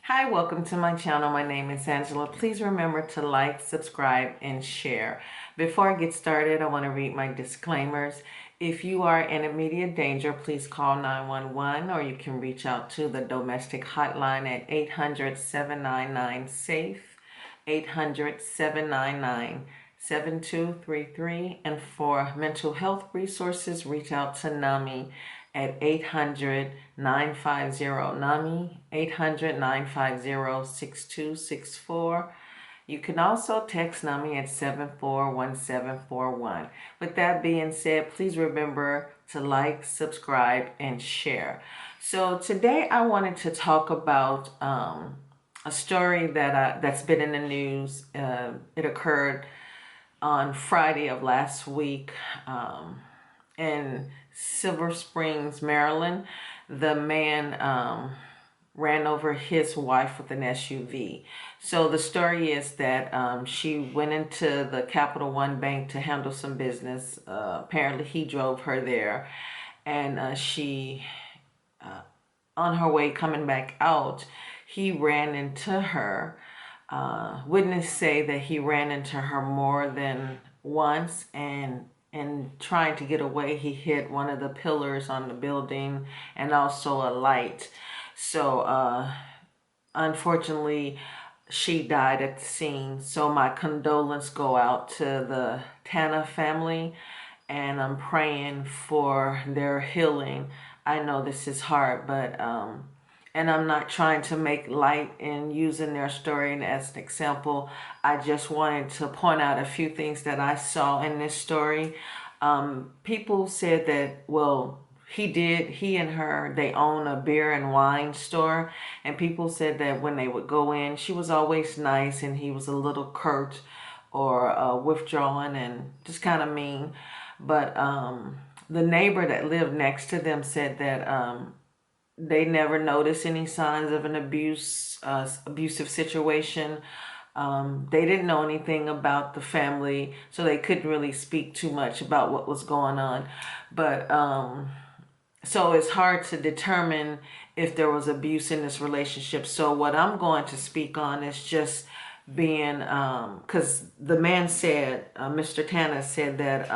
Hi, welcome to my channel. My name is Angela. Please remember to like, subscribe, and share. Before I get started, I want to read my disclaimers. If you are in immediate danger, please call 911 or you can reach out to the domestic hotline at 800-799-SAFE, 800-799-7233. And for mental health resources, reach out to NAMI at 800-950-NAMI, 800-950-6264. You can also text NAMI at 741741. With that being said, please remember to like, subscribe, and share. So today I wanted to talk about a story that's been in the news. It occurred on Friday of last week. In Silver Springs, Maryland. The man ran over his wife with an SUV. So the story is that she went into the Capital One Bank to handle some business. Apparently he drove her there, and she on her way coming back out, he ran into her. Witnesses say that he ran into her more than once, and trying to get away, he hit one of the pillars on the building and also a light. So unfortunately, she died at the scene. So my condolences go out to the Tana family, and I'm praying for their healing. I know this is hard, but and I'm not trying to make light in using their story as an example. I just wanted to point out a few things that I saw in this story. People said that, well, he and her, they own a beer and wine store. And people said that when they would go in, she was always nice and he was a little curt or withdrawing and just kind of mean. But the neighbor that lived next to them said that they never noticed any signs of an abusive situation. They didn't know anything about the family, so they couldn't really speak too much about what was going on. But so it's hard to determine if there was abuse in this relationship. So what I'm going to speak on is just being, because the man said, Mr. Tanner said that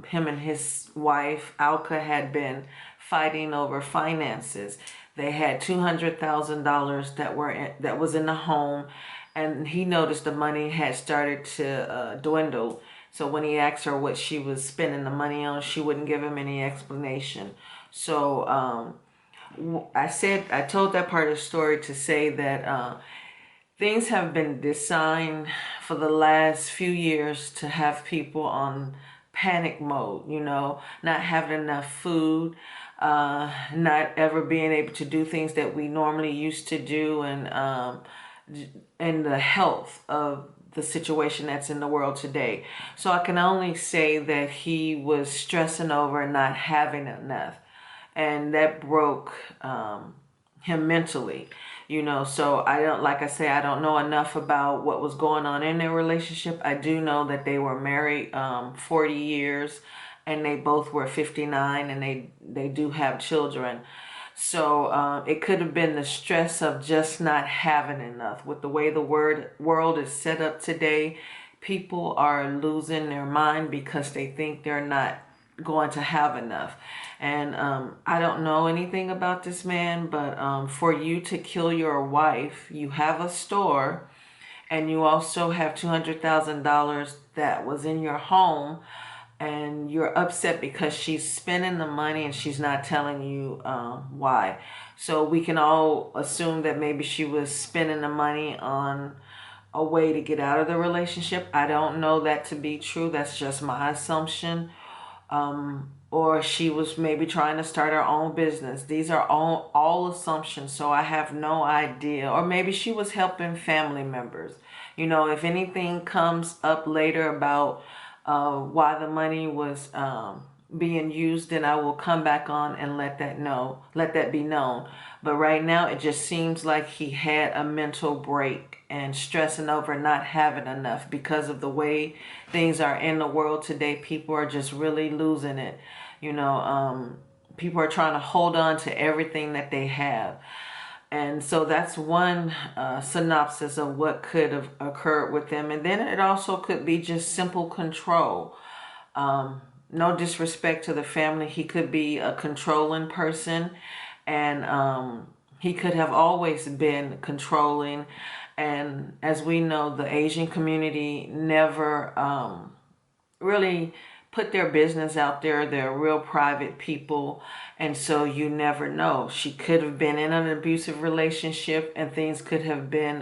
him and his wife, Alka, had been fighting over finances. They had $200,000 that was in the home, and he noticed the money had started to dwindle. So when he asked her what she was spending the money on, she wouldn't give him any explanation. So I told that part of the story to say that things have been designed for the last few years to have people on panic mode, not having enough food, not ever being able to do things that we normally used to do, and the health of the situation that's in the world today. So I can only say that he was stressing over not having enough, and that broke him mentally. So I don't, like I say, I don't know enough about what was going on in their relationship. I do know that they were married 40 years, and they both were 59, and they do have children. So it could have been the stress of just not having enough. With the way the world is set up today, people are losing their mind because they think they're not going to have enough. And I don't know anything about this man, but for you to kill your wife, you have a store, and you also have $200,000 that was in your home, and you're upset because she's spending the money and she's not telling you why. So we can all assume that maybe she was spending the money on a way to get out of the relationship. I don't know that to be true. That's just my assumption. Or she was maybe trying to start her own business. These are all assumptions, so I have no idea. Or maybe she was helping family members. If anything comes up later about why the money was being used, then I will come back on and let that be known. But right now, it just seems like he had a mental break and stressing over not having enough because of the way things are in the world today. People are just really losing it. People are trying to hold on to everything that they have. And so that's one synopsis of what could have occurred with them. And then it also could be just simple control. No disrespect to the family. He could be a controlling person, and he could have always been controlling. And as we know, the Asian community never really put their business out there. They're real private people, and so you never know. She could have been in an abusive relationship, and things could have been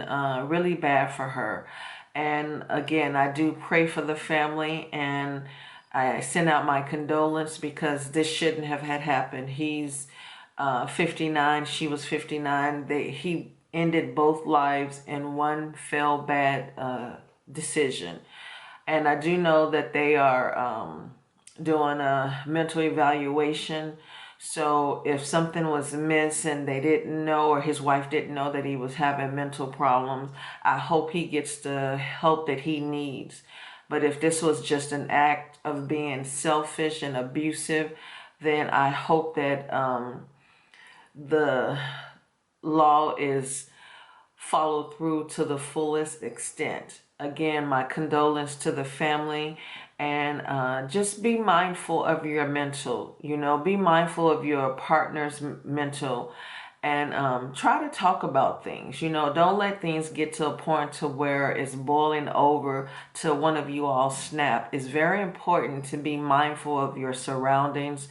really bad for her. And again, I do pray for the family, and I send out my condolence, because this shouldn't have had happened. He's 59, she was 59. He ended both lives in one fell bad decision. And I do know that they are doing a mental evaluation. So if something was amiss and they didn't know, or his wife didn't know that he was having mental problems, I hope he gets the help that he needs. But if this was just an act of being selfish and abusive, then I hope that the law is followed through to the fullest extent. Again, my condolence to the family, and just be mindful of your mental, be mindful of your partner's mental, and try to talk about things. Don't let things get to a point to where it's boiling over to one of you all snap. It's very important to be mindful of your surroundings.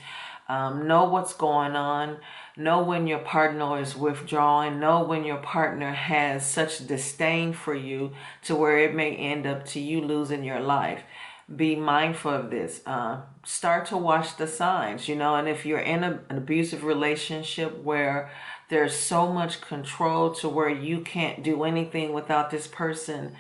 Know what's going on. Know when your partner is withdrawing. Know when your partner has such disdain for you to where it may end up to you losing your life. Be mindful of this. Start to watch the signs, and if you're in an abusive relationship where there's so much control to where you can't do anything without this person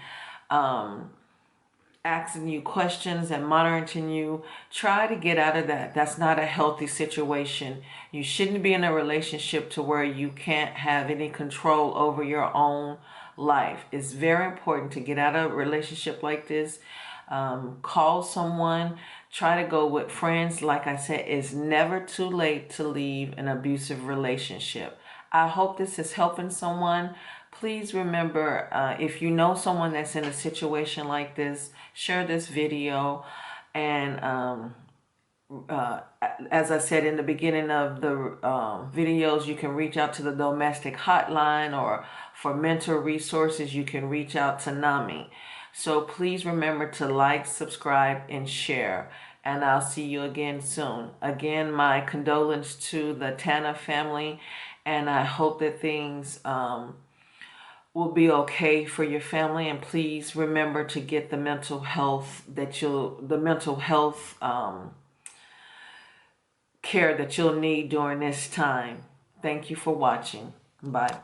asking you questions and monitoring you, try to get out of that. That's not a healthy situation. You shouldn't be in a relationship to where you can't have any control over your own life. It's very important to get out of a relationship like this. Call someone. Try to go with friends. Like I said, it's never too late to leave an abusive relationship. I hope this is helping someone. Please remember, if you know someone that's in a situation like this, share this video. And as I said in the beginning of the videos, you can reach out to the domestic hotline, or for mental resources, you can reach out to NAMI. So please remember to like, subscribe, and share. And I'll see you again soon. Again, my condolence to the Tanner family, and I hope that things will be okay for your family. And please remember to get the mental health care that you'll need during this time. Thank you for watching. Bye.